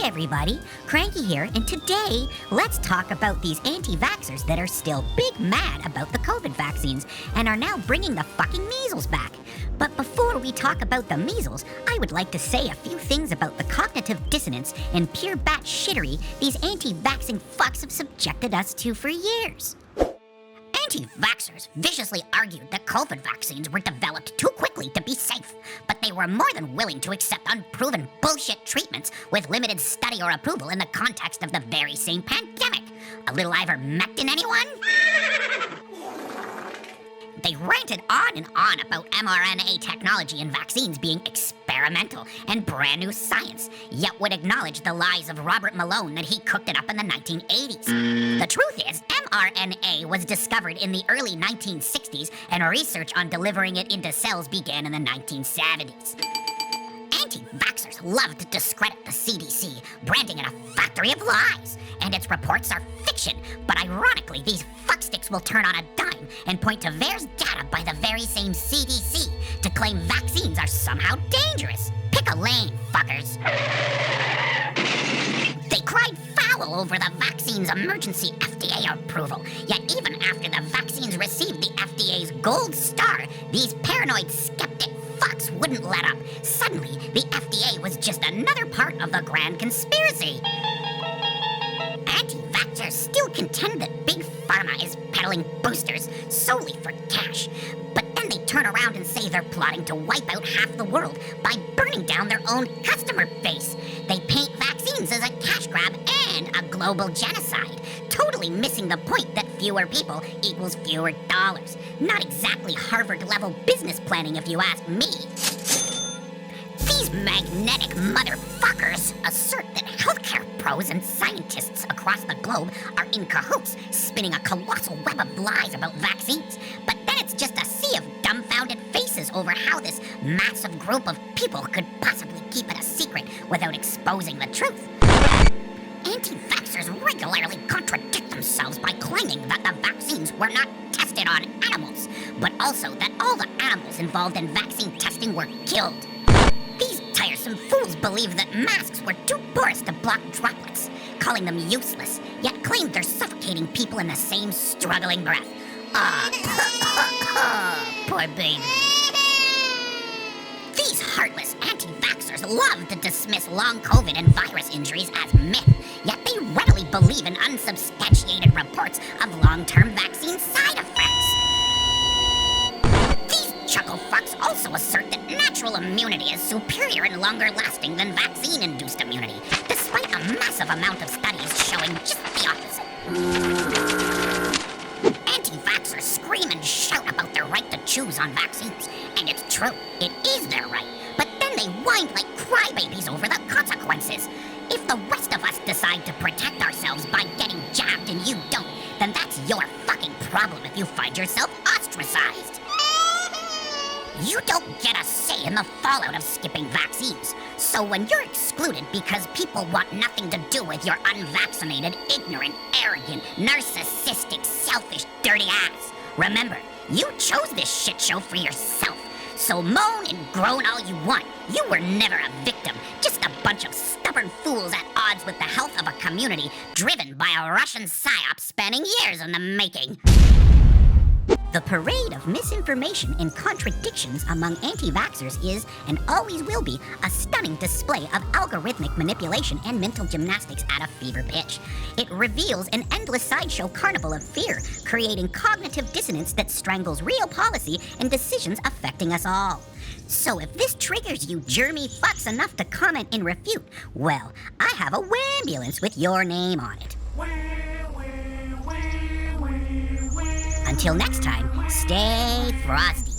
everybody, Cranky here, and today let's talk about these anti-vaxxers that are still big mad about the COVID vaccines and are now bringing the fucking measles back. But before we talk about the measles, I would like to say a few things about the cognitive dissonance and pure bat shittery these anti-vaxxing fucks have subjected us to for years. Anti-vaxxers viciously argued that COVID vaccines were developed too quickly to be safe, but they were more than willing to accept unproven bullshit treatments with limited study or approval in the context of the very same pandemic. A little ivermectin, anyone? They ranted on and on about mRNA technology and vaccines being experimental and brand new science, yet would acknowledge the lies of Robert Malone that he cooked it up in the 1980s. The truth is, mRNA was discovered in the early 1960s, and research on delivering it into cells began in the 1970s. Anti-vaxxers love to discredit the CDC, branding it a factory of lies, and its reports are fiction. But ironically, these fucksticks will turn on a dime and point to VAERS data by the very same CDC to claim vaccines are somehow dangerous. Pick a lane, fuckers. They cried foul over the vaccine's emergency FDA approval, yet even after the vaccines received the FDA's gold star, these paranoid skeptic fucks wouldn't let up. Suddenly, the FDA was just another part of the grand conspiracy. Anti-vaxxers still contend that Big Pharma is peddling boosters solely for cash. But then they turn around and say they're plotting to wipe out half the world by burning down their own customer base. They paint vaccines as a cash grab and a global genocide, totally missing the point that fewer people equals fewer dollars. Not exactly Harvard-level business planning, if you ask me. These magnetic motherfuckers assert that healthcare pros and scientists across the globe are in cahoots, spinning a colossal web of lies about vaccines. But then it's just a sea of dumbfounded faces over how this massive group of people could possibly keep it a secret without exposing the truth. Anti-vaxxers regularly contradict themselves by claiming that the vaccines were not tested on animals, but also that all the animals involved in vaccine testing were killed. These tiresome fools believe that masks were too porous to block droplets, calling them useless, yet claim they're suffocating people in the same struggling breath. Poor baby. These heartless anti-vaxxers love to dismiss long COVID and virus injuries as myth, yet they readily believe in unsubstantiated reports of long-term vaccine side effects. These chuckle fucks also assert that natural immunity is superior and longer-lasting than vaccine-induced immunity, despite a massive amount of studies showing just the opposite. Anti-vaxxers scream and shout about their right to choose on vaccines, and it's true, it is their right, but then they whine like crybabies over the consequences. If the rest of us decide to protect ourselves by getting jabbed and you don't, then that's your fucking problem if you find yourself ostracized. You don't get a say in the fallout of skipping vaccines. So when you're excluded because people want nothing to do with your unvaccinated, ignorant, arrogant, narcissistic, selfish, dirty ass, remember, you chose this shit show for yourself. So moan and groan all you want. You were never a victim, just a bunch of stubborn fools at odds with the health of a community driven by a Russian psyop spanning years in the making. The parade of misinformation and contradictions among anti-vaxxers is, and always will be, a stunning display of algorithmic manipulation and mental gymnastics at a fever pitch. It reveals an endless sideshow carnival of fear, creating cognitive dissonance that strangles real policy and decisions affecting us all. So if this triggers you germy fucks enough to comment and refute, well, I have a wambulance with your name on it. Until next time, stay frosty.